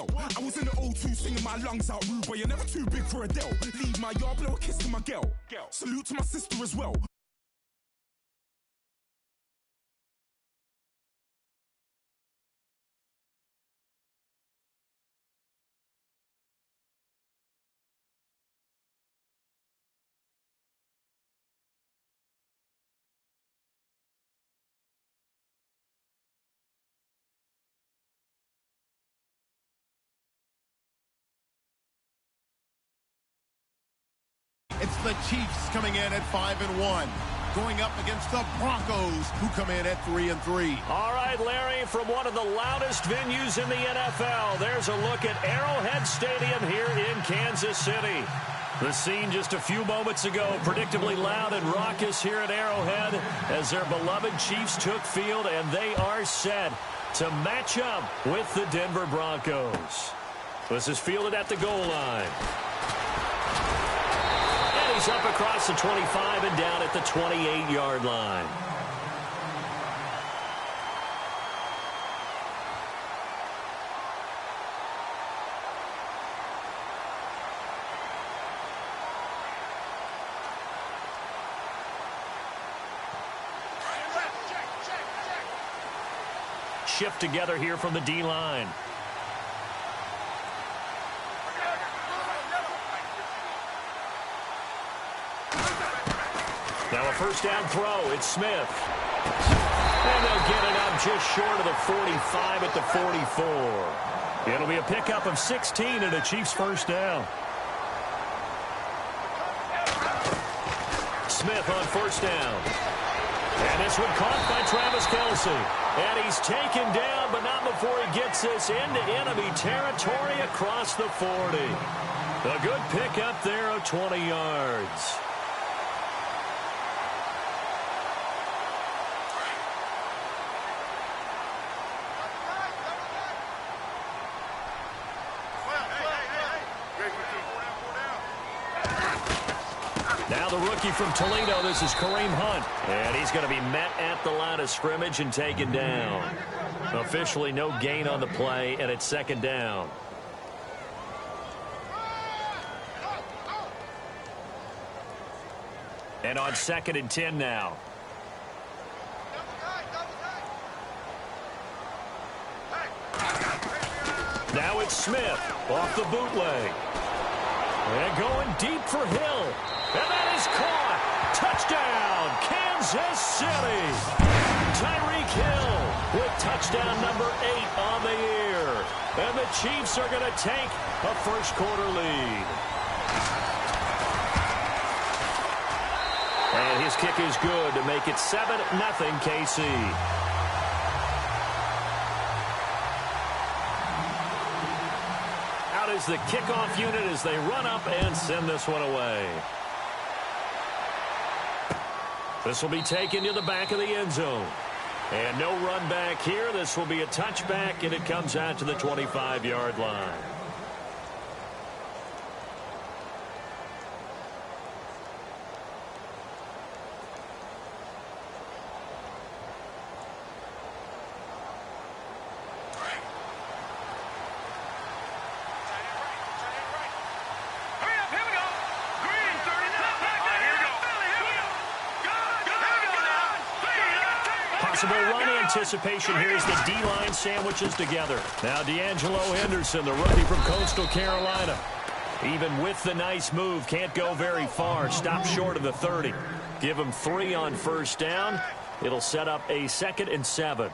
Adele. I was in the O2 singing my lungs out, rude, but you're never too big for Adele. Leave my yard, blow a kiss to my girl. Salute to my sister as well. It's the Chiefs coming in at 5-1, going up against the Broncos, who come in at 3-3. All right, Larry, from one of the loudest venues in the NFL, there's a look at Arrowhead Stadium here in Kansas City. The scene just a few moments ago, predictably loud and raucous here at Arrowhead as their beloved Chiefs took field, and they are set to match up with the Denver Broncos. This is fielded at the goal line. He's up across the 25 and down at the 28-yard line. Shift together here from the D-line. Now a first down throw. It's Smith. And they'll get it up just short of the 45 at the 44. It'll be a pickup of 16 and a Chiefs first down. Smith on first down. And this one caught by Travis Kelce. And he's taken down, but not before he gets this into enemy territory across the 40. A good pickup there of 20 yards. Now the rookie from Toledo, this is Kareem Hunt. And he's going to be met at the line of scrimmage and taken down. Officially no gain on the play, and it's second down. And on 2nd and 10 now. Now it's Smith off the bootleg. And going deep for Hill. And that is caught. Touchdown, Kansas City. Tyreek Hill with touchdown number 8 on the year. And the Chiefs are going to take a first-quarter lead. And his kick is good to make it 7-0 KC. Out is the kickoff unit as they run up and send this one away. This will be taken to the back of the end zone. And no run back here. This will be a touchback, and it comes out to the 25-yard line. Run anticipation here as the D-line sandwiches together. Now D'Angelo Henderson, the rookie from Coastal Carolina. Even with the nice move, can't go very far. Stop short of the 30. Give him 3 on first down. It'll set up a 2nd and 7.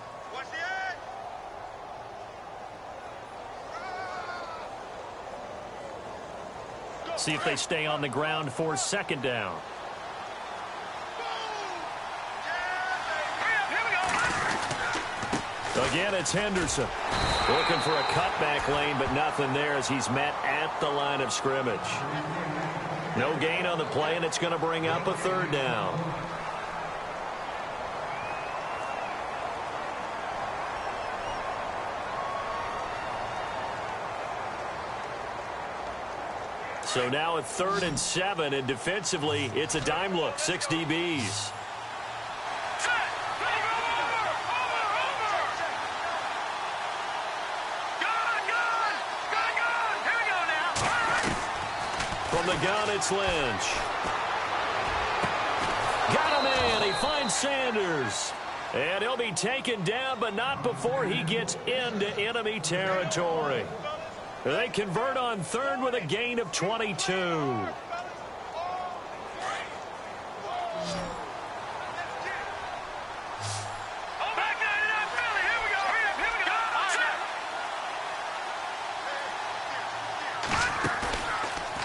See if they stay on the ground for 2nd down. Again, it's Henderson. Looking for a cutback lane, but nothing there as he's met at the line of scrimmage. No gain on the play, and it's going to bring up a 3rd down. So now a 3rd and 7, and defensively, it's a dime look, 6 DBs. From the gun, it's Lynch. Got a man. He finds Sanders. And he'll be taken down, but not before he gets into enemy territory. They convert on third with a gain of 22.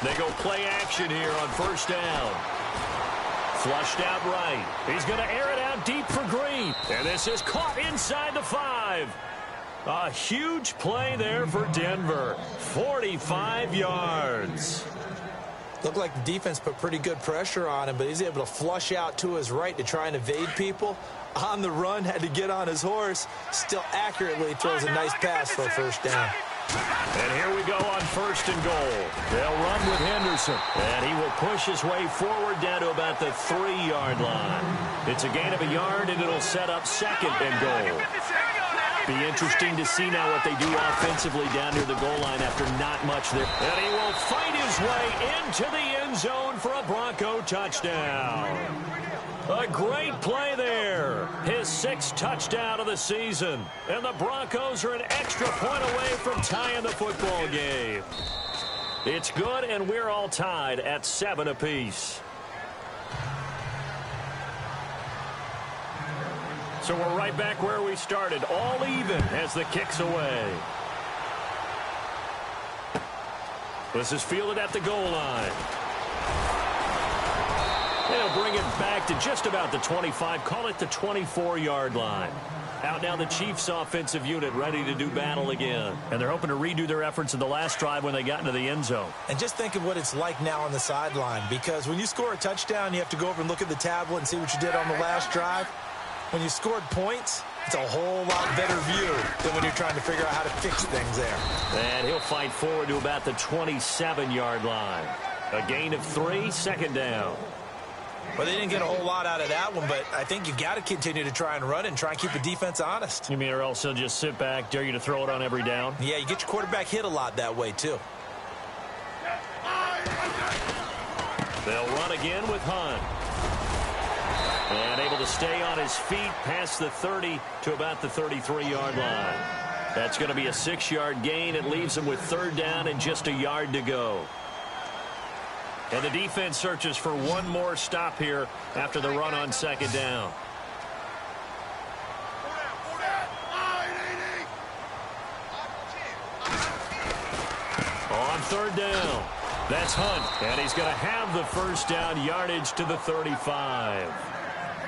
They go play action here on first down. Flushed out right. He's going to air it out deep for Green. And this is caught inside the 5. A huge play there for Denver. 45 yards. Looked like the defense put pretty good pressure on him, but he's able to flush out to his right to try and evade people. On the run, had to get on his horse. Still accurately throws a nice pass for a first down. And here we go on first and goal. They'll run with Henderson. And he will push his way forward down to about the 3-yard line. It's a gain of a yard, and it'll set up second and goal. Be interesting to see now what they do offensively down near the goal line after not much there. And he will fight his way into the end zone for a Bronco touchdown. A great play there. His 6th touchdown of the season. And the Broncos are an extra point away from tying the football game. It's good, and we're all tied at 7 apiece. So we're right back where we started, all even as the kick's away. This is fielded at the goal line. They'll bring it back to just about the 25, call it the 24-yard line. Out now the Chiefs offensive unit ready to do battle again. And they're hoping to redo their efforts in the last drive when they got into the end zone. And just think of what it's like now on the sideline, because when you score a touchdown, you have to go over and look at the tablet and see what you did on the last drive. When you scored points, it's a whole lot better view than when you're trying to figure out how to fix things there. And he'll fight forward to about the 27-yard line. A gain of 3, second down. Well, they didn't get a whole lot out of that one, but I think you've got to continue to try and run and try and keep the defense honest. You mean or else he'll just sit back, dare you to throw it on every down? Yeah, you get your quarterback hit a lot that way, too. They'll run again with Hunt. And able to stay on his feet past the 30 to about the 33-yard line. That's going to be a 6-yard gain. It leaves them with third down and just a yard to go. And the defense searches for one more stop here after the run on second down. On third down, that's Hunt. And he's going to have the first down, yardage to the 35.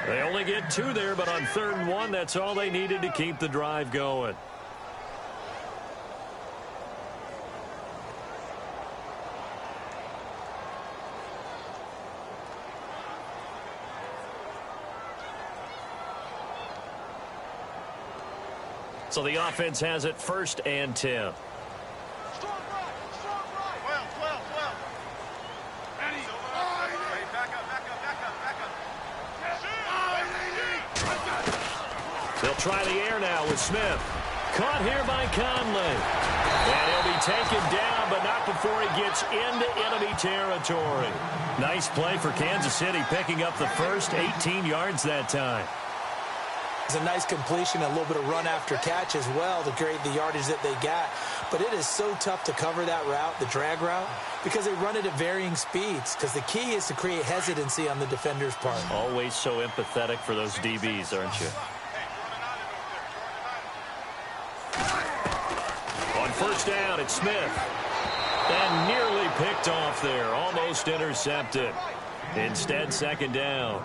They only get 2 there, but on 3rd and 1, that's all they needed to keep the drive going. So the offense has it 1st and 10. They'll try the air now with Smith. Caught here by Conley. And he'll be taken down, but not before he gets into enemy territory. Nice play for Kansas City, picking up the first 18 yards that time. It's a nice completion, a little bit of run after catch as well to create the yardage that they got. But it is so tough to cover that route, the drag route, because they run it at varying speeds. Because the key is to create hesitancy on the defender's part. Always so empathetic for those DBs, aren't you? On first down, it's Smith. And nearly picked off there, almost intercepted. Instead, second down.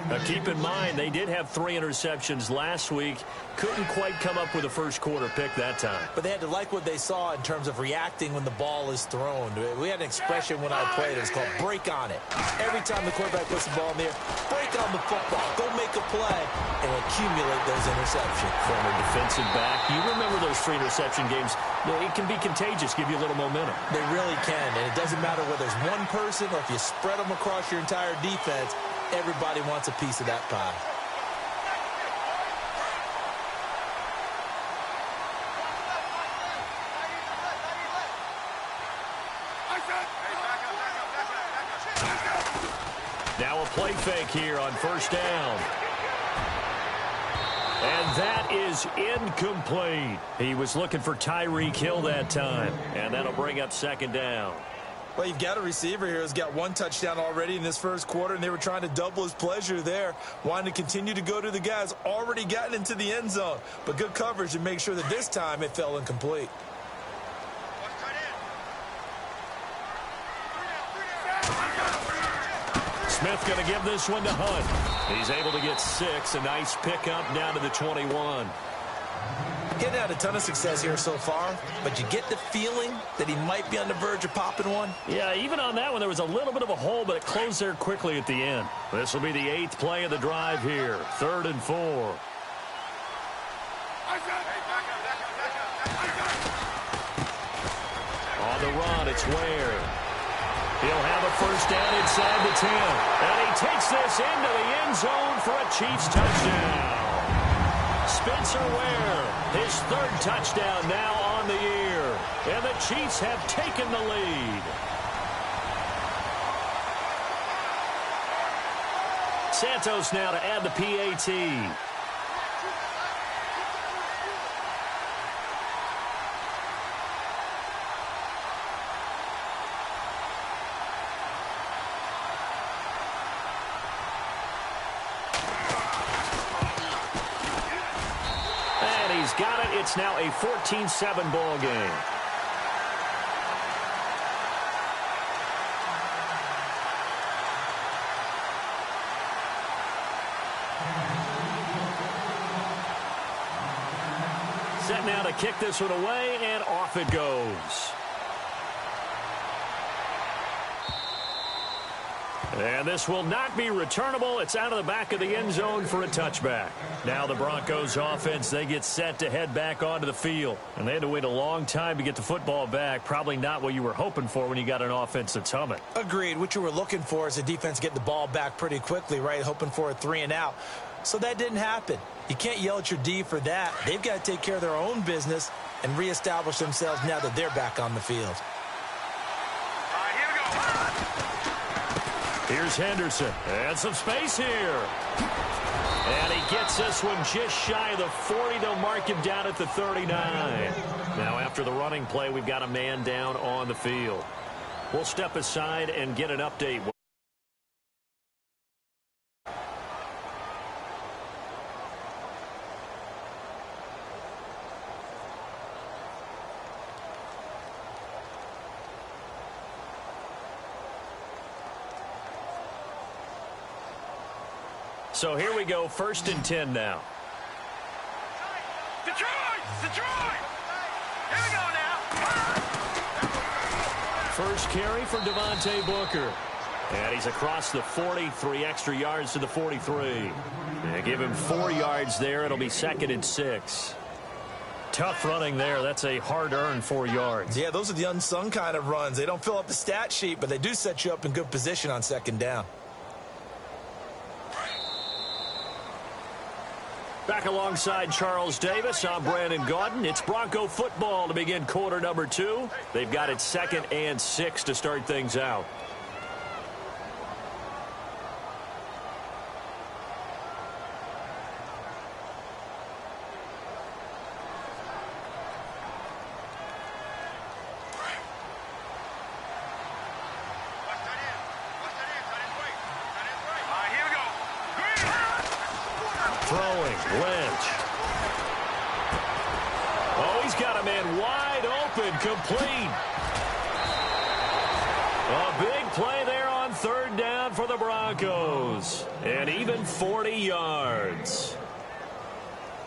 Now, keep in mind, they did have 3 interceptions last week. Couldn't quite come up with a first-quarter pick that time. But they had to like what they saw in terms of reacting when the ball is thrown. We had an expression when I played. It was called break on it. Every time the quarterback puts the ball in the air, break on the football. Go make a play and accumulate those interceptions. Former defensive back. You remember those 3 interception games. It can be contagious, give you a little momentum. They really can, and it doesn't matter whether it's one person or if you spread them across your entire defense. Everybody wants a piece of that pie. Now a play fake here on first down. And that is incomplete. He was looking for Tyreek Hill that time. And that'll bring up second down. Well, you've got a receiver here who's got one touchdown already in this first quarter, and they were trying to double his pleasure there, wanting to continue to go to the guys already gotten into the end zone. But good coverage to make sure that this time it fell incomplete. Smith going to give this one to Hunt. He's able to get 6. A nice pickup down to the 21. Getting had a ton of success here so far, but you get the feeling that he might be on the verge of popping one. Yeah, even on that one, there was a little bit of a hole, but it closed there quickly at the end. This will be the 8th play of the drive here. 3rd and 4. On the run, it's Ware. He'll have a first down inside the 10. And he takes this into the end zone for a Chiefs touchdown. Spencer Ware, his 3rd touchdown now on the year. And the Chiefs have taken the lead. Santos now to add the PAT. Got it. It's now a 14-7 ball game. Set now to kick this one away, and off it goes. And this will not be returnable. It's out of the back of the end zone for a touchback. Now the Broncos offense, they get set to head back onto the field. And they had to wait a long time to get the football back. Probably not what you were hoping for when you got an offense that's humming. Agreed. What you were looking for is the defense get the ball back pretty quickly, right? Hoping for a 3 and out. So that didn't happen. You can't yell at your D for that. They've got to take care of their own business and reestablish themselves now that they're back on the field. Here's Henderson. And some space here. And he gets this one just shy of the 40. They'll mark him down at the 39. Now after the running play, we've got a man down on the field. We'll step aside and get an update. So here we go, 1st and 10 now. Detroit! Detroit! Here we go now. First carry for Devontae Booker. And he's across the 40, 3 extra yards to the 43. And give him 4 yards there. It'll be 2nd and 6. Tough running there. That's a hard-earned 4 yards. Yeah, those are the unsung kind of runs. They don't fill up the stat sheet, but they do set you up in good position on 2nd down. Back alongside Charles Davis, I'm Brandon Gaudin. It's Bronco football to begin quarter number 2. They've got it 2nd and 6 to start things out. Throwing, Lynch. Oh, he's got a man wide open, complete. A big play there on 3rd down for the Broncos. And even 40 yards.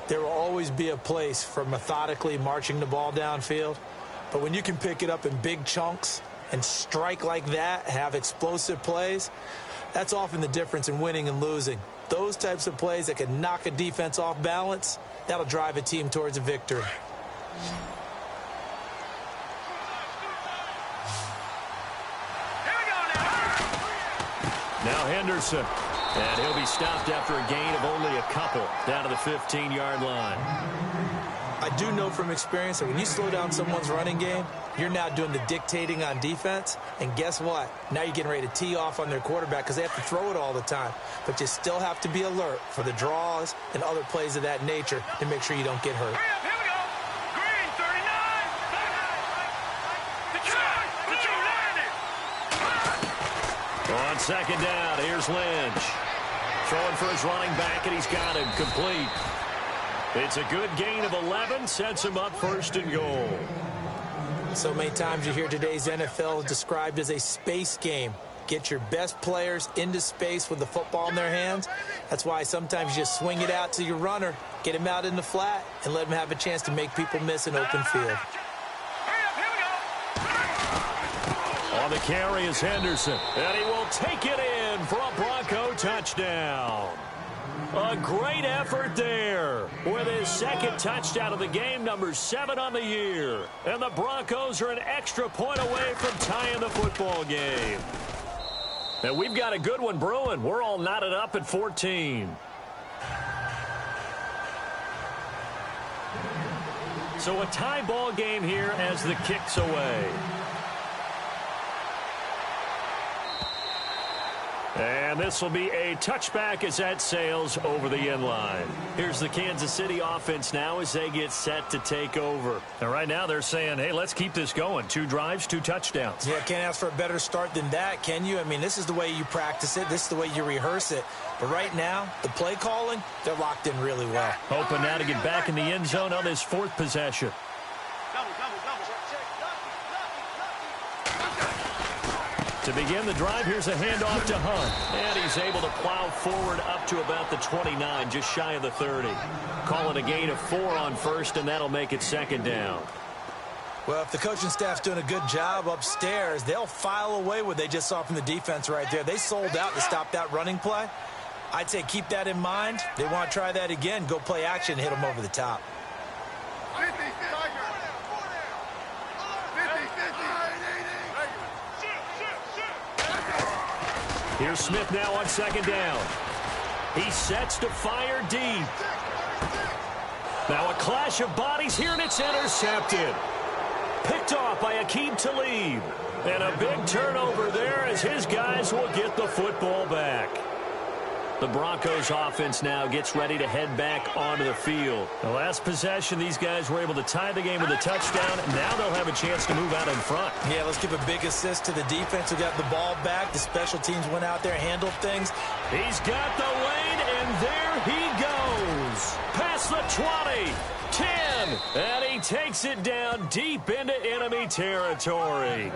There will always be a place for methodically marching the ball downfield. But when you can pick it up in big chunks and strike like that, have explosive plays, that's often the difference in winning and losing. Those types of plays that can knock a defense off balance, that'll drive a team towards a victory. Now Henderson. And he'll be stopped after a gain of only a couple down to the 15-yard line. I do know from experience that when you slow down someone's running game, You're now doing the dictating on defense, and guess what? Now you're getting ready to tee off on their quarterback because they have to throw it all the time. But you still have to be alert for the draws and other plays of that nature to make sure you don't get hurt. Here we go. Green, 39. On second down, here's Lynch. Throwing for his running back, and he's got him complete. It's a good gain of 11, sets him up first and goal. So many times you hear today's NFL described as a space game. Get your best players into space with the football in their hands. That's why sometimes you just swing it out to your runner, get him out in the flat, and let him have a chance to make people miss an open field. On the carry is Henderson, and he will take it in for a Bronco touchdown. A great effort there with his second touchdown of the game, number 7 on the year. And the Broncos are an extra point away from tying the football game. And we've got a good one brewing. We're all knotted up at 14. So a tie ball game here as the kick's away. And this will be a touchback as that sails over the end line. Here's the Kansas City offense now as they get set to take over. And right now they're saying, hey, let's keep this going. 2 drives, 2 touchdowns. Yeah, can't ask for a better start than that, can you? I mean, this is the way you practice it. This is the way you rehearse it. But right now, the play calling, they're locked in really well. Hoping now to get back in the end zone on this 4th possession. To begin the drive, here's a handoff to Hunt. And he's able to plow forward up to about the 29, just shy of the 30. Call it a gain of 4 on first, and that'll make it second down. Well, if the coaching staff's doing a good job upstairs, they'll file away what they just saw from the defense right there. They sold out to stop that running play. I'd say keep that in mind. They want to try that again. Go play action, hit them over the top. Here's Smith now on second down. He sets to fire deep. Now a clash of bodies here, and it's intercepted. Picked off by Aqib Talib. And a big turnover there as his guys will get the football back. The Broncos offense now gets ready to head back onto the field. The last possession, these guys were able to tie the game with a touchdown. Now they'll have a chance to move out in front. Yeah, let's give a big assist to the defense who got the ball back. The special teams went out there, handled things. He's got the lane, and there he goes. Past the 20, 10, and he takes it down deep into enemy territory.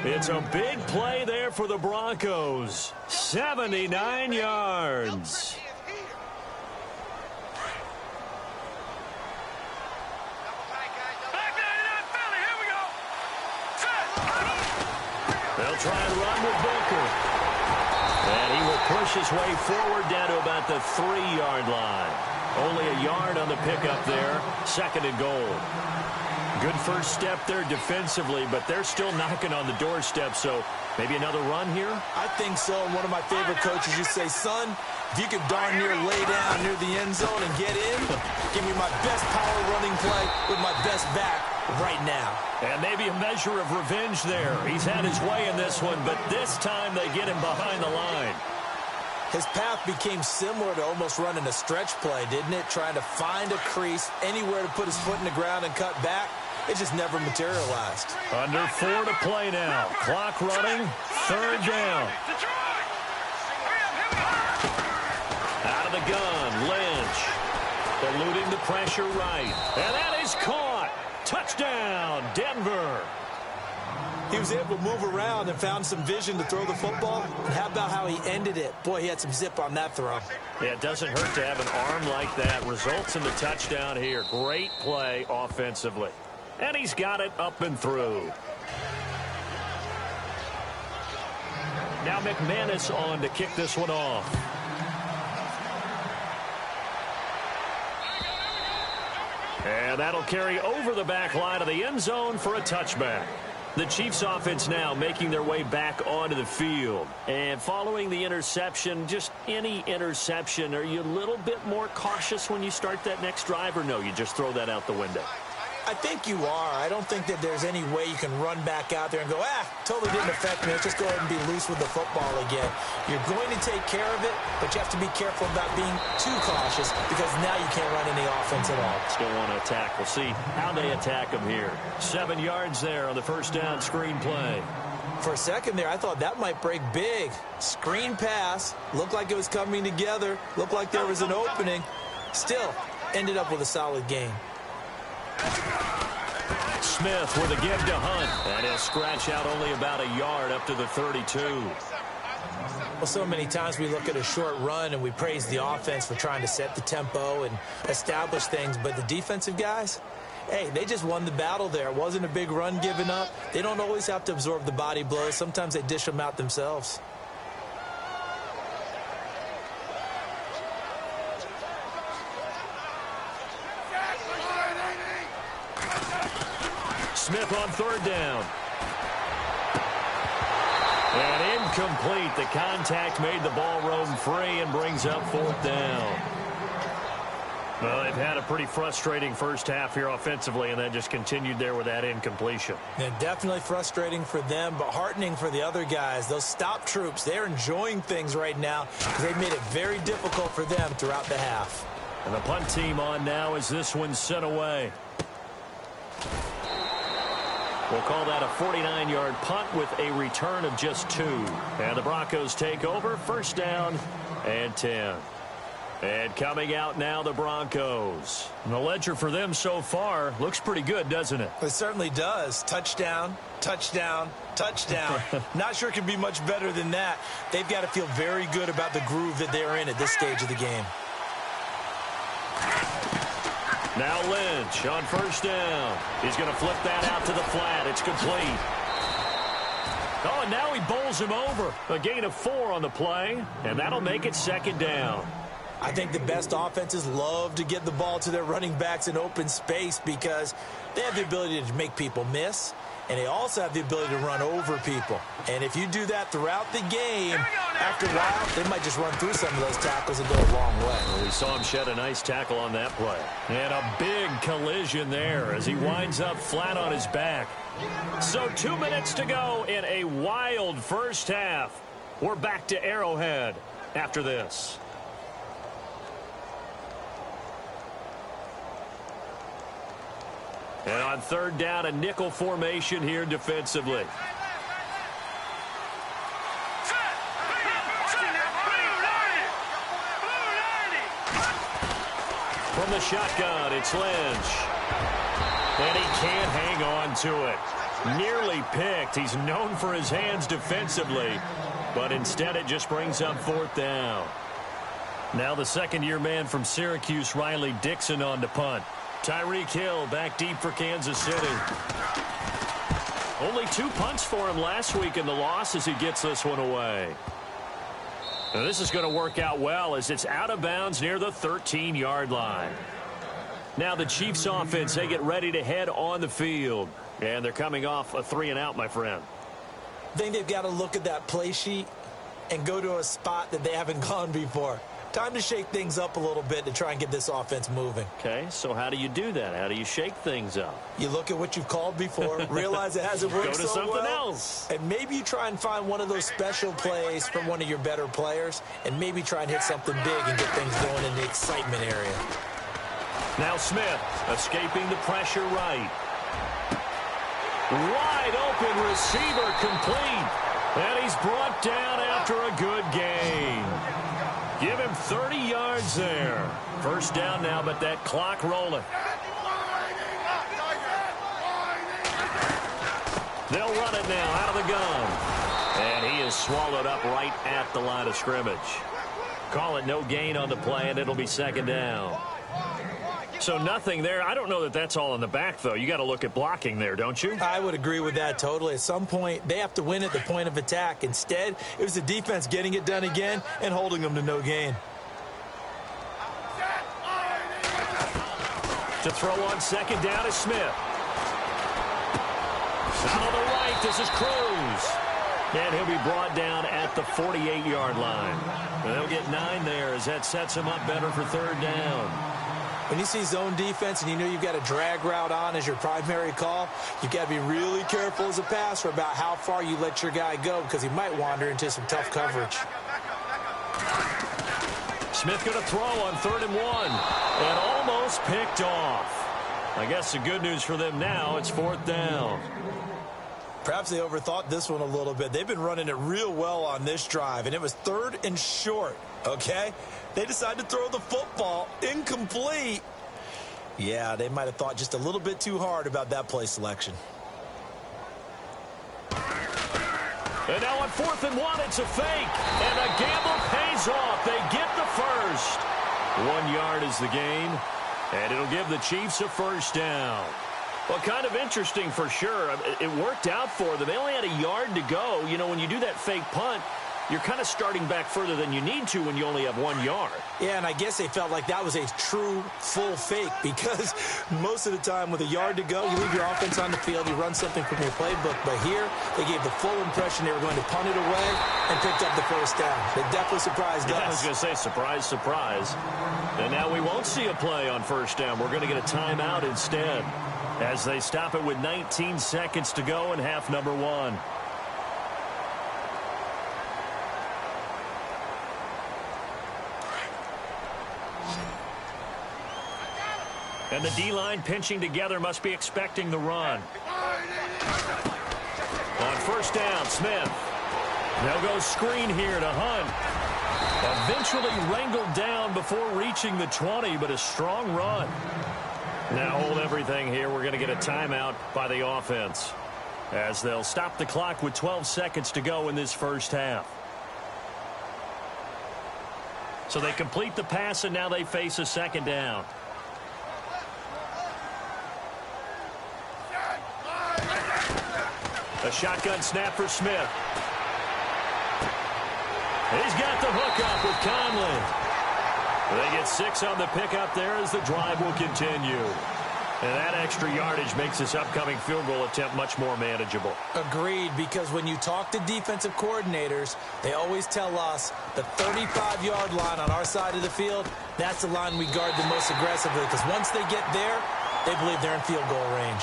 It's a big play there for the Broncos. 79 yards. They'll try and run with Booker. And he will push his way forward down to about the 3-yard line. Only a yard on the pickup there. Second and goal. Good first step there defensively, but they're still knocking on the doorstep, so maybe another run here? I think so. One of my favorite coaches used to say, son, if you can darn near lay down near the end zone and get in, give me my best power running play with my best back right now. And maybe a measure of revenge there. He's had his way in this one, but this time they get him behind the line. His path became similar to almost running a stretch play, didn't it? Trying to find a crease, anywhere to put his foot in the ground and cut back. It just never materialized. Under 4 to play now. Clock running. 3rd down. Out of the gun, Lynch. Eluding the pressure right. And that is caught. Touchdown, Denver. He was able to move around and found some vision to throw the football. And how about how he ended it? Boy, he had some zip on that throw. Yeah, it doesn't hurt to have an arm like that. Results in the touchdown here. Great play offensively. And he's got it up and through. Now McManus on to kick this one off. And that'll carry over the back line of the end zone for a touchback. The Chiefs offense now making their way back onto the field. And following the interception, just any interception, are you a little bit more cautious when you start that next drive, or no, you just throw that out the window? I think you are. I don't think that there's any way you can run back out there and go, totally didn't affect me. Let's just go ahead and be loose with the football again. You're going to take care of it, but you have to be careful about being too cautious because now you can't run any offense at all. Still want to attack. We'll see how they attack them here. 7 yards there on the first down screen play. For a second there, I thought that might break big. Screen pass. Looked like it was coming together. Looked like there was an opening. Still, ended up with a solid gain. Smith with a give to Hunt. And he'll scratch out only about a yard up to the 32. Well, so many times we look at a short run and we praise the offense for trying to set the tempo and establish things. But the defensive guys, hey, they just won the battle there. It wasn't a big run given up. They don't always have to absorb the body blows. Sometimes they dish them out themselves. Smith on third down. And incomplete. The contact made the ball roam free and brings up fourth down. Well, they've had a pretty frustrating first half here offensively, and then just continued there with that incompletion. And definitely frustrating for them, but heartening for the other guys. Those stop troops, they're enjoying things right now because they've made it very difficult for them throughout the half. And the punt team on now as this one's sent away. We'll call that a 49-yard punt with a return of just 2. And the Broncos take over, first down and 10. And coming out now, the Broncos. And the ledger for them so far looks pretty good, doesn't it? It certainly does. Touchdown, touchdown, touchdown. Not sure it can be much better than that. They've got to feel very good about the groove that they're in at this stage of the game. Now Lynch on first down. He's going to flip that out to the flat. It's complete. Oh, and now he bowls him over. A gain of 4 on the play, and that'll make it second down. I think the best offenses love to get the ball to their running backs in open space because they have the ability to make people miss, and they also have the ability to run over people. And if you do that throughout the game, after a while, they might just run through some of those tackles and go a long way. Well, we saw him shed a nice tackle on that play. And a big collision there as he winds up flat on his back. So 2 minutes to go in a wild first half. We're back to Arrowhead after this. And on third down, a nickel formation here defensively. From the shotgun, it's Lynch. And he can't hang on to it. Nearly picked. He's known for his hands defensively. But instead, it just brings up fourth down. Now the second-year man from Syracuse, Riley Dixon, on to punt. Tyreek Hill back deep for Kansas City. Only 2 punts for him last week in the loss as he gets this one away. Now this is going to work out well as it's out of bounds near the 13-yard line. Now the Chiefs offense, they get ready to head on the field. And they're coming off a 3-and-out, my friend. I think they've got to look at that play sheet and go to a spot that they haven't gone before. Time to shake things up a little bit to try and get this offense moving. Okay, so how do you do that? How do you shake things up? You look at what you've called before, realize it hasn't worked Go to so something well, else. and maybe you try and find one of those special plays from one of your better players, and maybe try and hit something big and get things going in the excitement area. Now Smith escaping the pressure right. Wide open receiver complete. And he's brought down after a good gain. Give him 30 yards there. First down now, but that clock rolling. They'll run it now out of the gun. And he is swallowed up right at the line of scrimmage. Call it no gain on the play, and it'll be second down. So nothing there. I don't know that that's all in the back, though. You got to look at blocking there, don't you? I would agree with that totally. At some point, they have to win at the point of attack. Instead, it was the defense getting it done again and holding them to no gain. To throw on second down is Smith. Out on the right, this is Cruz. And he'll be brought down at the 48-yard line. And they'll get 9 there as that sets him up better for third down. When you see zone defense and you know you've got a drag route on as your primary call, you've got to be really careful as a passer about how far you let your guy go because he might wander into some tough coverage. Smith going to throw on 3rd and 1 and almost picked off. I guess the good news for them now, it's 4th down. Perhaps they overthought this one a little bit. They've been running it real well on this drive, and it was 3rd and short, okay? They decided to throw the football incomplete. Yeah, they might have thought just a little bit too hard about that play selection. And now on 4th and 1, it's a fake. And a gamble pays off. They get the first. 1 yard is the gain. And it'll give the Chiefs a first down. Well, kind of interesting for sure. It worked out for them. They only had a yard to go. You know, when you do that fake punt, you're kind of starting back further than you need to when you only have 1 yard. Yeah, and I guess they felt like that was a true full fake because most of the time with a yard to go, you leave your offense on the field, you run something from your playbook. But here, they gave the full impression they were going to punt it away and picked up the first down. They definitely surprised us. I was going to say, surprise, surprise. And now we won't see a play on first down. We're going to get a timeout instead as they stop it with 19 seconds to go in half number 1. And the D-line pinching together must be expecting the run. On first down, Smith. They'll go screen here to Hunt. Eventually wrangled down before reaching the 20, but a strong run. Now hold everything here. We're going to get a timeout by the offense as they'll stop the clock with 12 seconds to go in this first half. So they complete the pass, and now they face a second down. A shotgun snap for Smith. He's got the hook up with Conley. They get 6 on the pickup there as the drive will continue. And that extra yardage makes this upcoming field goal attempt much more manageable. Agreed, because when you talk to defensive coordinators, they always tell us the 35-yard line on our side of the field, that's the line we guard the most aggressively, because once they get there, they believe they're in field goal range.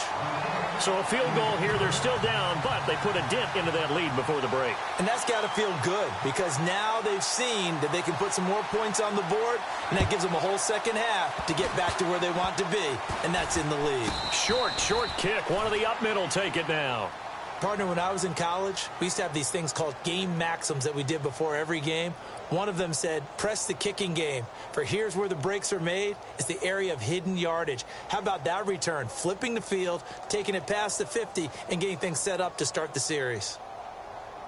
So a field goal here, they're still down, but they put a dent into that lead before the break. And that's got to feel good because now they've seen that they can put some more points on the board, and that gives them a whole second half to get back to where they want to be, and that's in the lead. Short kick. One of the up middle take it now. Partner, when I was in college, we used to have these things called game maxims that we did before every game. One of them said, press the kicking game. For here's where the breaks are made. It's the area of hidden yardage. How about that return? Flipping the field, taking it past the 50, and getting things set up to start the series.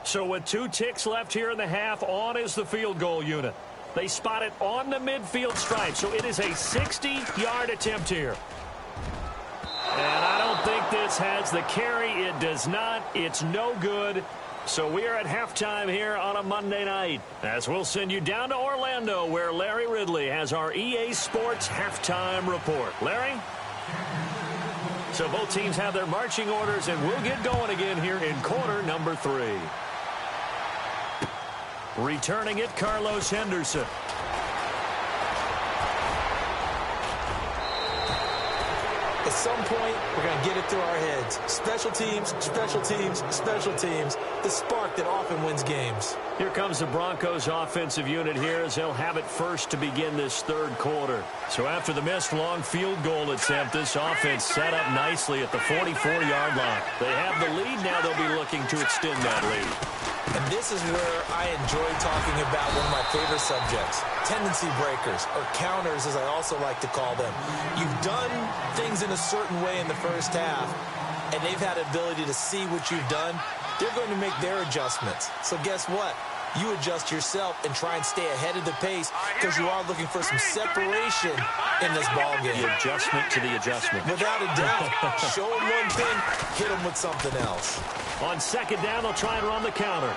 So with 2 ticks left here in the half, on is the field goal unit. They spot it on the midfield stripe, so it is a 60-yard attempt here. And I don't think this has the carry. It does not. It's no good. So we are at halftime here on a Monday night, as we'll send you down to Orlando, where Larry Ridley has our EA Sports halftime report. Larry? So both teams have their marching orders, and we'll get going again here in quarter number 3. Returning it, Carlos Henderson. At some point, we're going to get it through our heads. Special teams, special teams, special teams. The spark that often wins games. Here comes the Broncos offensive unit here as they'll have it first to begin this third quarter. So after the missed long field goal attempt, this offense set up nicely at the 44-yard line. They have the lead now. They'll be looking to extend that lead. And this is where I enjoy talking about one of my favorite subjects, tendency breakers, or counters as I also like to call them. You've done things in a certain way in the first half, and they've had the ability to see what you've done. They're going to make their adjustments. So guess what? You adjust yourself and try and stay ahead of the pace because you are looking for some separation in this ballgame. The adjustment to the adjustment. Without a doubt. Show them one thing, hit them with something else. On second down, they'll try and run the counter.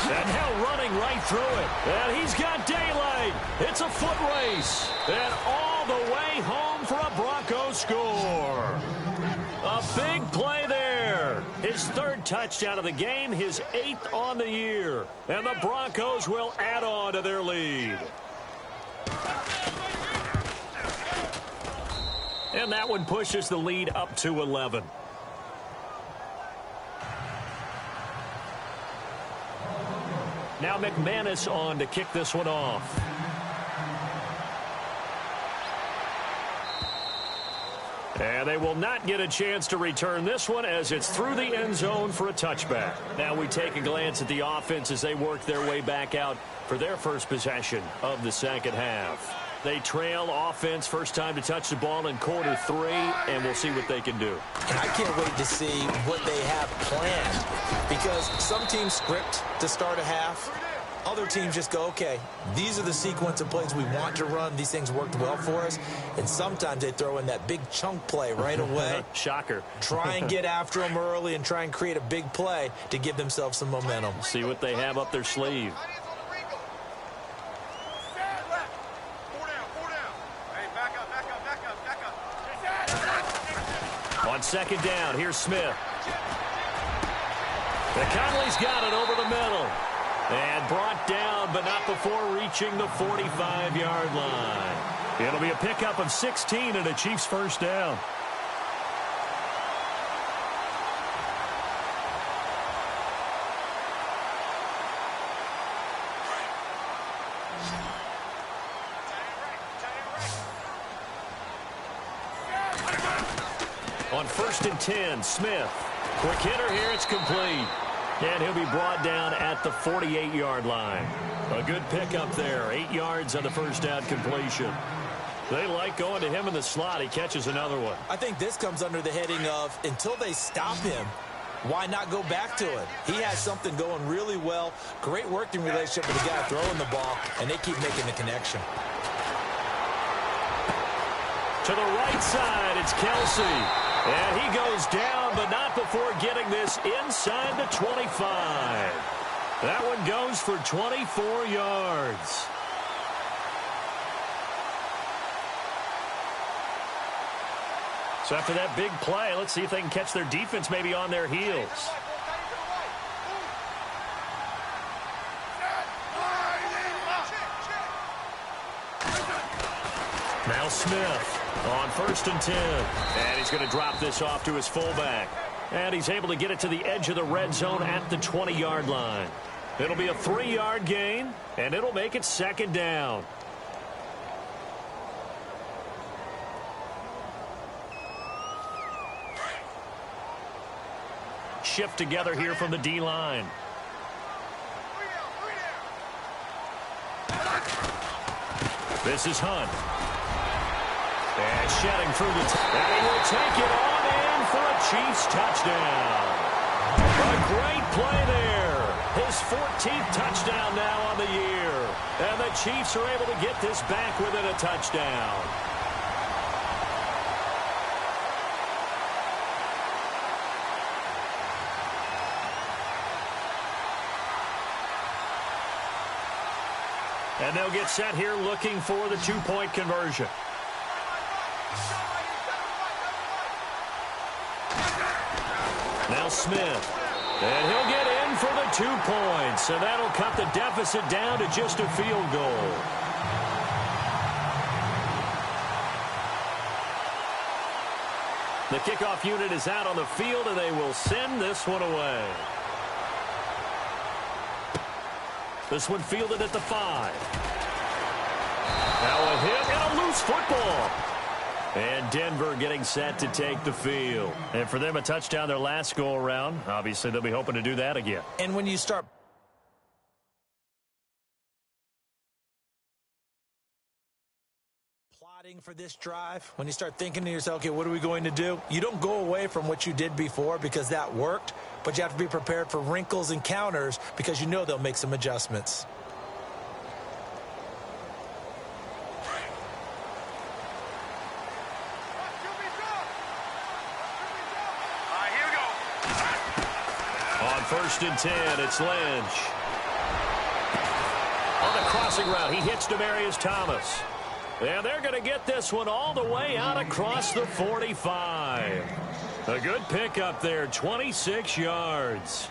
And now running right through it. And he's got daylight. It's a foot race. And all the way home for a Broncos score. A big play there. His 3rd touchdown of the game, his 8th on the year. And the Broncos will add on to their lead. And that one pushes the lead up to 11. Now McManus on to kick this one off. And they will not get a chance to return this one as it's through the end zone for a touchback. Now we take a glance at the offense as they work their way back out for their first possession of the second half. They trail offense first time to touch the ball in quarter 3, and we'll see what they can do. And I can't wait to see what they have planned, because some teams script to start a half. Other teams just go, okay, these are the sequence of plays we want to run. These things worked well for us. And sometimes they throw in that big chunk play right away. Shocker. Try and get after them early and try and create a big play to give themselves some momentum. See what they have up their sleeve. On second down, here's Smith. McConley's got it over the middle. And brought down, but not before reaching the 45-yard line. It'll be a pickup of 16 and a Chiefs first down. On 1st and 10, Smith. Quick hitter here, it's complete. And he'll be brought down at the 48-yard line. A good pickup there. 8 yards on the first down completion. They like going to him in the slot. He catches another one. I think this comes under the heading of, until they stop him, why not go back to it? He has something going really well. Great working relationship with the guy throwing the ball, and they keep making the connection. To the right side, it's Kelsey. And he goes down, but not before getting this inside the 25. That one goes for 24 yards. So after that big play, let's see if they can catch their defense maybe on their heels. Now Smith on 1st and 10. And he's going to drop this off to his fullback. And he's able to get it to the edge of the red zone at the 20-yard line. It'll be a 3-yard gain, and it'll make it second down. Shift together here from the D-line. This is Hunt. And shedding through the and he will take it on in for a Chiefs touchdown. A great play there. His 14th touchdown now on the year. And the Chiefs are able to get this back within a touchdown. And they'll get set here looking for the two-point conversion. Now Smith. And he'll get in for the 2 points. And that'll cut the deficit down to just a field goal. The kickoff unit is out on the field, and they will send this one away. This one fielded at the 5. Now a hit and a loose football. And Denver getting set to take the field. And for them, a touchdown their last go-around. Obviously, they'll be hoping to do that again. And when you start plotting for this drive, when you start thinking to yourself, okay, what are we going to do? You don't go away from what you did before because that worked, but you have to be prepared for wrinkles and counters because you know they'll make some adjustments. On 1st and 10, it's Lynch. On the crossing route, he hits Demaryius Thomas. And they're going to get this one all the way out across the 45. A good pickup there, 26 yards.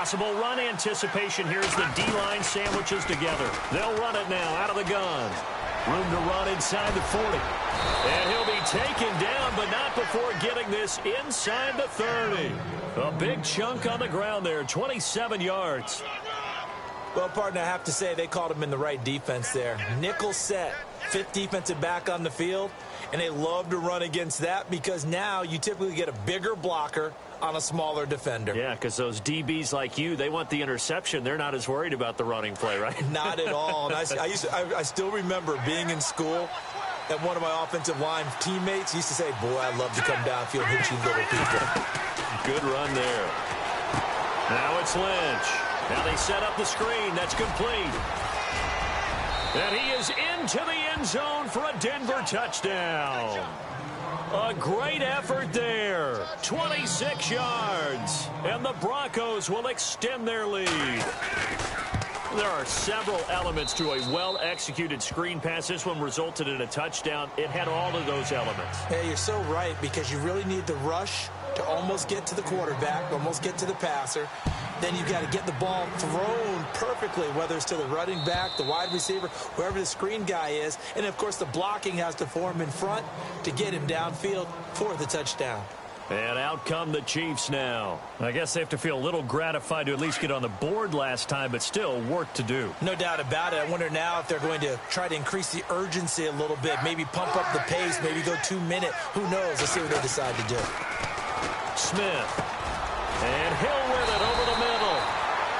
Possible run anticipation. Here's the D-line sandwiches together. They'll run it now out of the gun. Room to run inside the 40. And he'll be taken down, but not before getting this inside the 30. A big chunk on the ground there, 27 yards. Well, partner, I have to say they called him in the right defense there. Nickel set, fifth defensive back on the field, and they love to run against that because now you typically get a bigger blocker on a smaller defender. Yeah, because those DBs like you, they want the interception. They're not as worried about the running play, right? Not at all. And I still remember being in school, and one of my offensive line teammates used to say, boy, I love to come downfield and hit you little people. Good run there. Now it's Lynch. Now they set up the screen. That's complete. And he is into the end zone for a Denver touchdown. A great effort there. 26 yards. And the Broncos will extend their lead. There are several elements to a well-executed screen pass. This one resulted in a touchdown. It had all of those elements. Hey, you're so right because you really need the rush to almost get to the quarterback, almost get to the passer. Then you've got to get the ball thrown perfectly, whether it's to the running back, the wide receiver, whoever the screen guy is. And, of course, the blocking has to form in front to get him downfield for the touchdown. And out come the Chiefs now. I guess they have to feel a little gratified to at least get on the board last time, but still work to do. No doubt about it. I wonder now if they're going to try to increase the urgency a little bit, maybe pump up the pace, maybe go 2 minute. Who knows? Let's see what they decide to do. Smith. And Hill with it over the middle.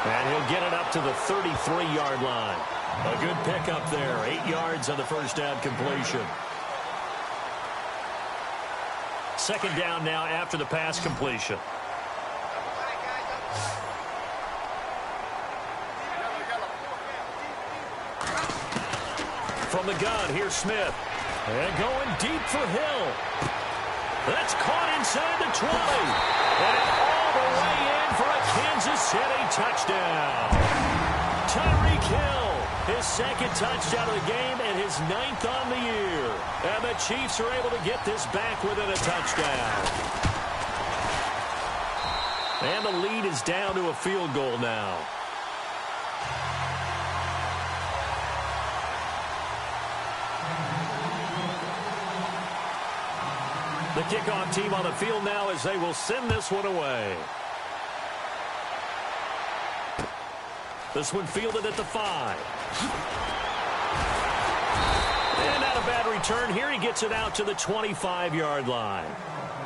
And he'll get it up to the 33-yard line. A good pickup there. 8 yards on the first down completion. Second down now after the pass completion. From the gun, here's Smith. And going deep for Hill. That's caught inside the 20. And all the way in for a Kansas City touchdown. Tyreek Hill, his second touchdown of the game and his 9th on the year. And the Chiefs are able to get this back within a touchdown. And the lead is down to a field goal now. The kickoff team on the field now as they will send this one away. This one fielded at the 5. And not a bad return here. He gets it out to the 25-yard line.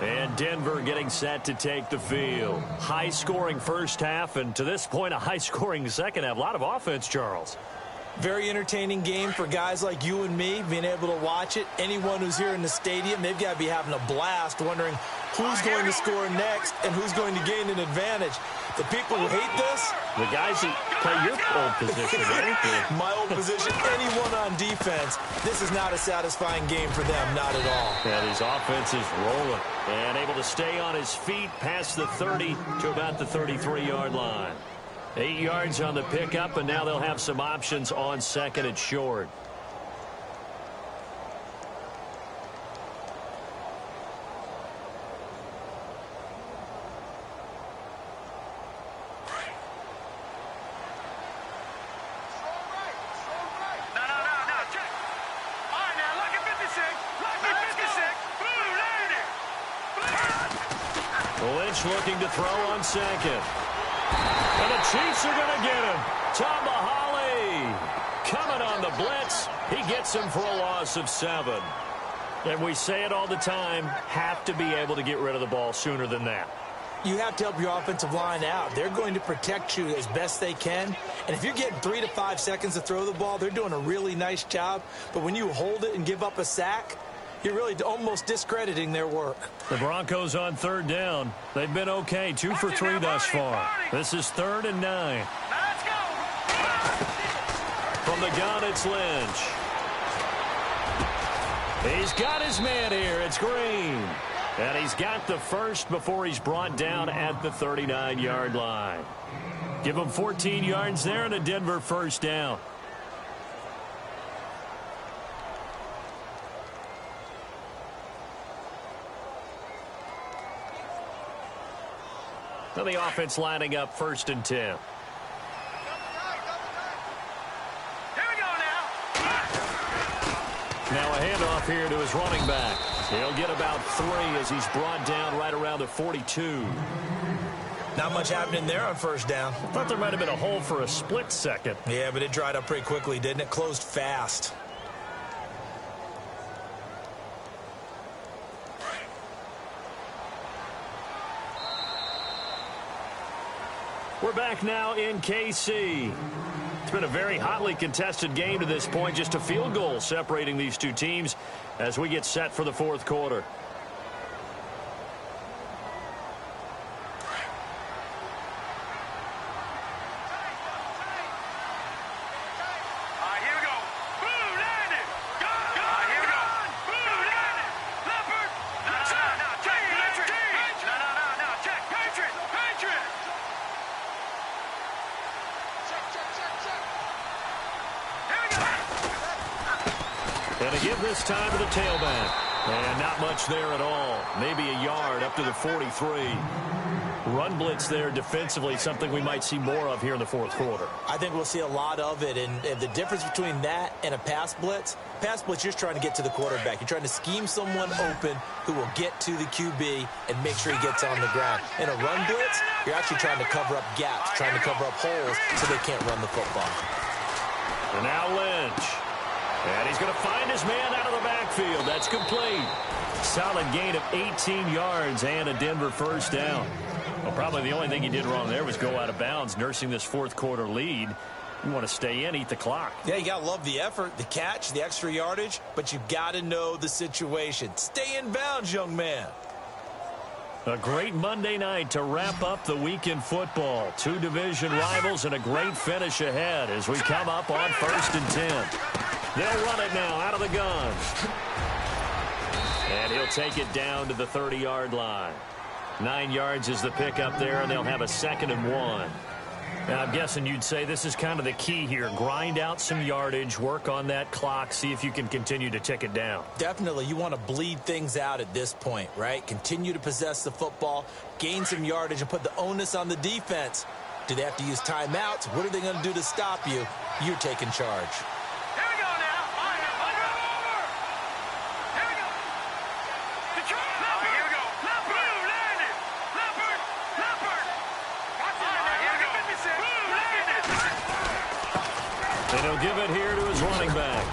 And Denver getting set to take the field. High-scoring first half, and to this point, a high-scoring second half. A lot of offense, Charles. Very entertaining game for guys like you and me, being able to watch it. Anyone who's here in the stadium, they've got to be having a blast, wondering who's going to score next and who's going to gain an advantage. The people who hate this, the guys who play your old position, right? My old position, anyone on defense, this is not a satisfying game for them, not at all. Yeah, these offenses rolling and able to stay on his feet past the 30 to about the 33-yard line. 8 yards on the pickup, and now they'll have some options on second and short. Lynch looking to throw on second. And the Chiefs are going to get him. Tomahali coming on the blitz. He gets him for a loss of 7. And we say it all the time, have to be able to get rid of the ball sooner than that. You have to help your offensive line out. They're going to protect you as best they can. And if you're getting 3 to 5 seconds to throw the ball, they're doing a really nice job. But when you hold it and give up a sack, you're really almost discrediting their work. The Broncos on third down. They've been okay, 2 for 3 thus far. This is 3rd and 9. Let's go. From the gun, it's Lynch. He's got his man here. It's Green. And he's got the first before he's brought down at the 39-yard line. Give him 14 yards there and a Denver first down. And the offense lining up 1st and 10. Here we go now. Now a handoff here to his running back. He'll get about 3 as he's brought down right around the 42. Not much happening there on 1st down. Thought there might have been a hole for a split second. Yeah, but it dried up pretty quickly, didn't it? Closed fast. We're back now in KC. It's been a very hotly contested game to this point. Just a field goal separating these two teams as we get set for the 4th quarter. And to give this time to the tailback. And not much there at all. Maybe a yard up to the 43. Run blitz there defensively, something we might see more of here in the 4th quarter. I think we'll see a lot of it. And the difference between that and a pass blitz, you're just trying to get to the quarterback. You're trying to scheme someone open who will get to the QB and make sure he gets on the ground. In a run blitz, you're actually trying to cover up gaps, trying to cover up holes so they can't run the football. And now Lynch. And he's going to find his man out of the backfield. That's complete. Solid gain of 18 yards and a Denver 1st down. Well, probably the only thing he did wrong there was go out of bounds, nursing this 4th quarter lead. You want to stay in, eat the clock. Yeah, you got to love the effort, the catch, the extra yardage, but you got to know the situation. Stay in bounds, young man. A great Monday night to wrap up the week in football. 2 division rivals and a great finish ahead as we come up on 1st and 10. They'll run it now out of the gun. And he'll take it down to the 30-yard line. 9 yards is the pickup there, and they'll have a 2nd and 1. Now, I'm guessing you'd say this is kind of the key here. Grind out some yardage, work on that clock, see if you can continue to tick it down. Definitely. You want to bleed things out at this point, right? Continue to possess the football, gain some yardage, and put the onus on the defense. Do they have to use timeouts? What are they going to do to stop you? You're taking charge. And he'll give it here to his running back.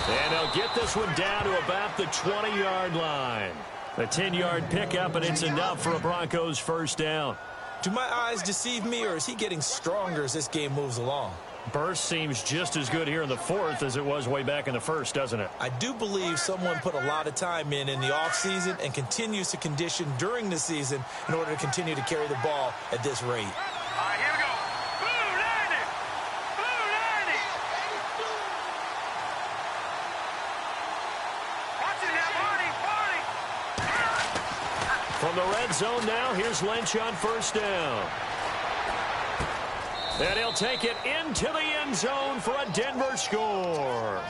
And he'll get this one down to about the 20-yard line. A 10-yard pickup, and it's enough for a Broncos 1st down. Do my eyes deceive me, or is he getting stronger as this game moves along? Burst seems just as good here in the 4th as it was way back in the 1st, doesn't it? I do believe someone put a lot of time in the offseason and continues to condition during the season in order to continue to carry the ball at this rate. From the red zone now, here's Lynch on 1st down. And he'll take it into the end zone for a Denver score.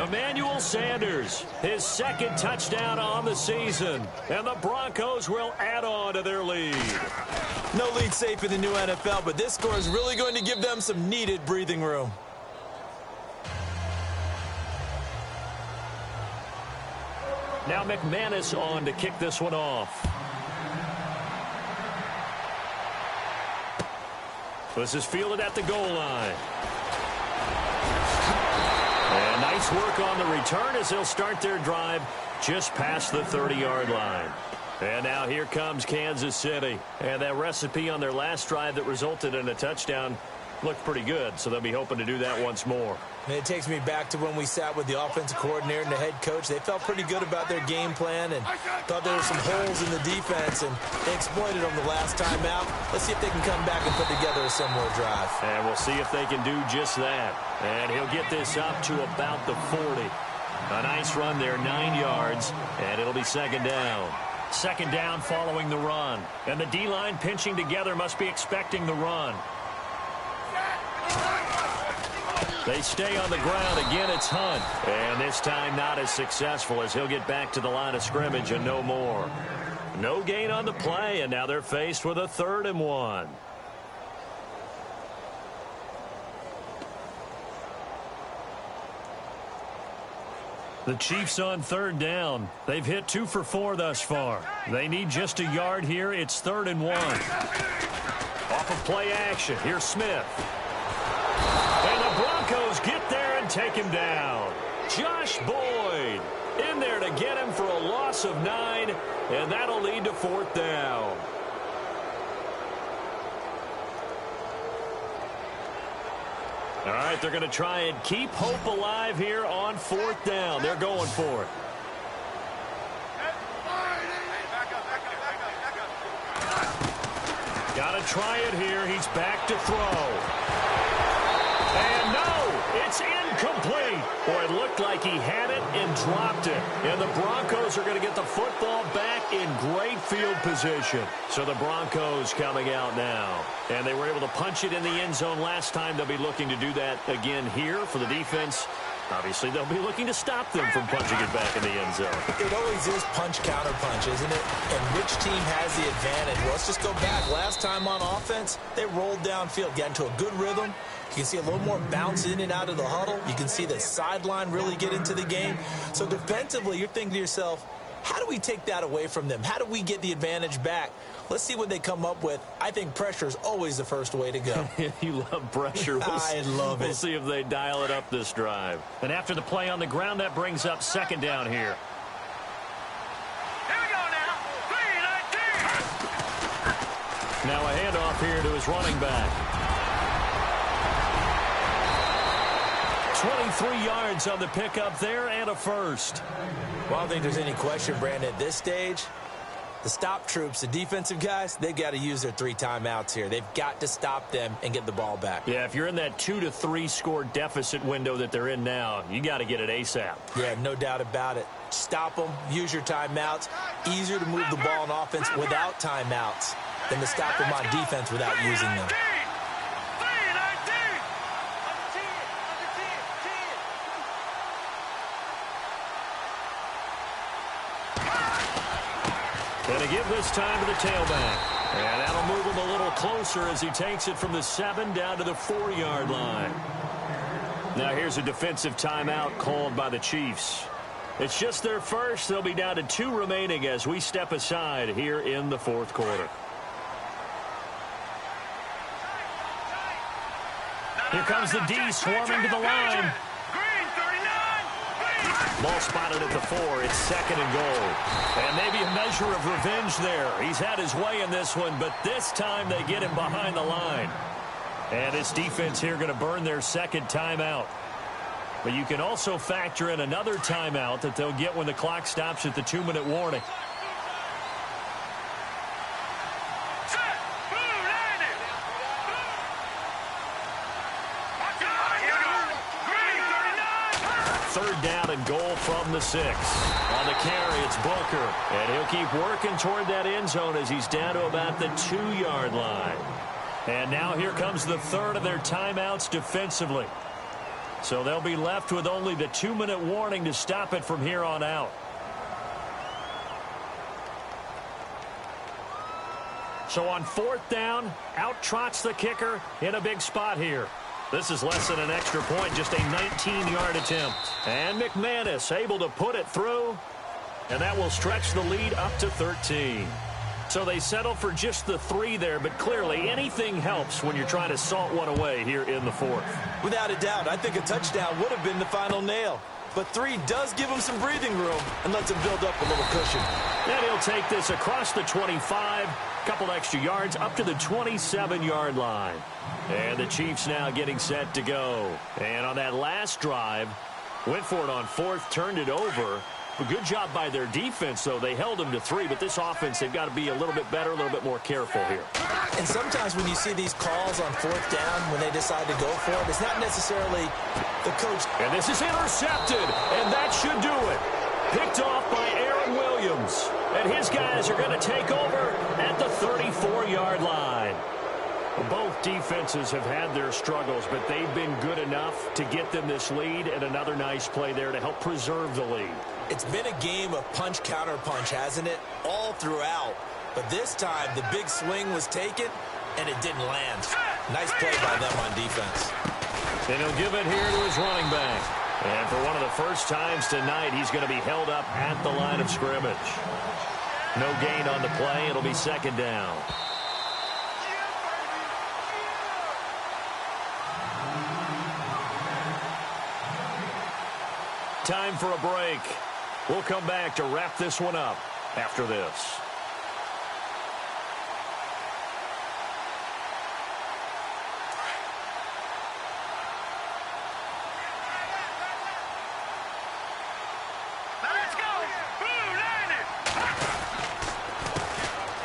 Emmanuel Sanders, his 2nd touchdown on the season. And the Broncos will add on to their lead. No lead safe in the new NFL, but this score is really going to give them some needed breathing room. Now McManus on to kick this one off. This is fielded at the goal line. And nice work on the return as they'll start their drive just past the 30-yard line. And now here comes Kansas City. And that recipe on their last drive that resulted in a touchdown looked pretty good, so they'll be hoping to do that once more. And it takes me back to when we sat with the offensive coordinator and the head coach. They felt pretty good about their game plan and thought there were some holes in the defense, and they exploited them the last time out. Let's see if they can come back and put together a similar drive. And we'll see if they can do just that. And he'll get this up to about the 40. A nice run there, 9 yards, and it'll be 2nd down. 2nd down following the run. And the D-line pinching together must be expecting the run. They stay on the ground. Again, it's Hunt. And this time not as successful as he'll get back to the line of scrimmage and no more. No gain on the play, and now they're faced with a 3rd and 1. The Chiefs on 3rd down. They've hit 2 for 4 thus far. They need just a yard here. It's 3rd and 1. Off of play action. Here's Smith. And the Broncos get there and take him down. Josh Boyd in there to get him for a loss of 9, and that'll lead to 4th down. All right, they're going to try and keep hope alive here on 4th down. They're going for it. Got to try it here. He's back to throw. And no, it's incomplete. Boy, it looked like he had it and dropped it. And the Broncos are going to get the football back in great field position. So the Broncos coming out now. And they were able to punch it in the end zone last time. They'll be looking to do that again here for the defense. Obviously, they'll be looking to stop them from punching it back in the end zone. It always is punch-counter-punch, isn't it? And which team has the advantage? Well, let's just go back. Last time on offense, they rolled downfield, got into a good rhythm. You can see a little more bounce in and out of the huddle. You can see the sideline really get into the game. So defensively, you're thinking to yourself, how do we take that away from them? How do we get the advantage back? Let's see what they come up with. I think pressure is always the first way to go. You love pressure. I love it. We'll see if they dial it up this drive. And after the play on the ground, that brings up 2nd down here. Here we go now. 3-19. Now a handoff here to his running back. 23 yards on the pickup there and a first. Well, I don't think there's any question, Brandon, at this stage. The stop troops, the defensive guys, they've got to use their 3 timeouts here. They've got to stop them and get the ball back. Yeah, if you're in that 2 to 3 score deficit window that they're in now, you got to get it ASAP. Yeah, no doubt about it. Stop them, use your timeouts. Easier to move the ball on offense without timeouts than to stop them on defense without using them. Going to give this time to the tailback. And that'll move him a little closer as he takes it from the 7 down to the 4-yard line. Now here's a defensive timeout called by the Chiefs. It's just their first. They'll be down to 2 remaining as we step aside here in the 4th quarter. Here comes the D swarming to the line. Ball spotted at the 4. It's 2nd and goal. And maybe a measure of revenge there. He's had his way in this one, but this time they get him behind the line. And this defense here going to burn their 2nd timeout. But you can also factor in another timeout that they'll get when the clock stops at the 2-minute warning. Third down and goal from the 6. On the carry, it's Booker. And he'll keep working toward that end zone as he's down to about the 2-yard line. And now here comes the 3rd of their timeouts defensively. So they'll be left with only the 2-minute warning to stop it from here on out. So on 4th down, out trots the kicker in a big spot here. This is less than an extra point, just a 19-yard attempt. And McManus able to put it through, and that will stretch the lead up to 13. So they settle for just the 3 there, but clearly anything helps when you're trying to salt one away here in the 4th. Without a doubt, I think a touchdown would have been the final nail. But 3 does give him some breathing room and lets him build up a little cushion. And he'll take this across the 25, couple extra yards up to the 27-yard line. And the Chiefs now getting set to go. And on that last drive, went for it on 4th, turned it over. A good job by their defense, though. They held them to 3, but this offense, they've got to be a little bit better, a little bit more careful here. And sometimes when you see these calls on 4th down, when they decide to go for it, it's not necessarily the coach. And this is intercepted, and that should do it. Picked off by Aaron Williams. And his guys are going to take over at the 34-yard line. Both defenses have had their struggles, but they've been good enough to get them this lead, and another nice play there to help preserve the lead. It's been a game of punch-counter-punch, hasn't it? All throughout. But this time, the big swing was taken, and it didn't land. Nice play by them on defense. And he'll give it here to his running back. And for one of the first times tonight, he's going to be held up at the line of scrimmage. No gain on the play. It'll be second down. Time for a break. We'll come back to wrap this one up after this. Let's go. Blue landed.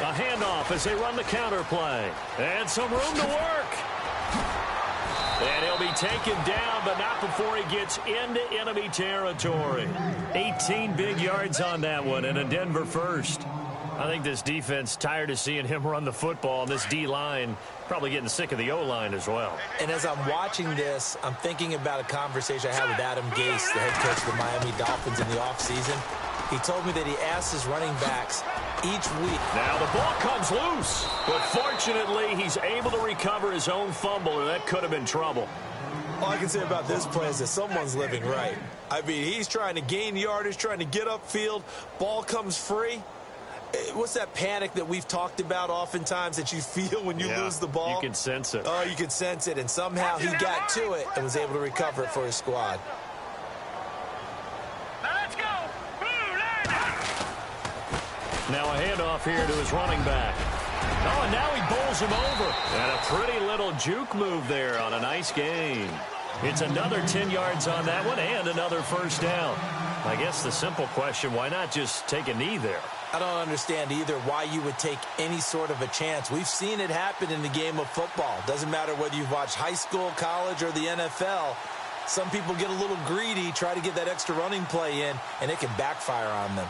A handoff as they run the counter play. And some room to work. And he'll be taken down, but not before he gets into enemy territory. 18 big yards on that one, and a Denver first. I think this defense tired of seeing him run the football, and this D-line probably getting sick of the O-line as well. And as I'm watching this, I'm thinking about a conversation I had with Adam Gase, the head coach of the Miami Dolphins in the offseason. He told me that he asked his running backs each week. Now the ball comes loose, but fortunately he's able to recover his own fumble, or that could have been trouble. All I can say about this play is that someone's living right. I mean, he's trying to gain yardage, trying to get upfield. Ball comes free. What's that panic that we've talked about oftentimes that you feel when you lose the ball? You can sense it. Oh, you can sense it, and somehow he got to it and was able to recover it for his squad. Let's go. Blue landed. Now a handoff here to his running back. Oh, and now he bowls him over. And a pretty little juke move there on a nice gain. It's another 10 yards on that one and another first down. I guess the simple question, why not just take a knee there? I don't understand either why you would take any sort of a chance. We've seen it happen in the game of football. Doesn't matter whether you've watched high school, college, or the NFL. Some people get a little greedy, try to get that extra running play in, and it can backfire on them.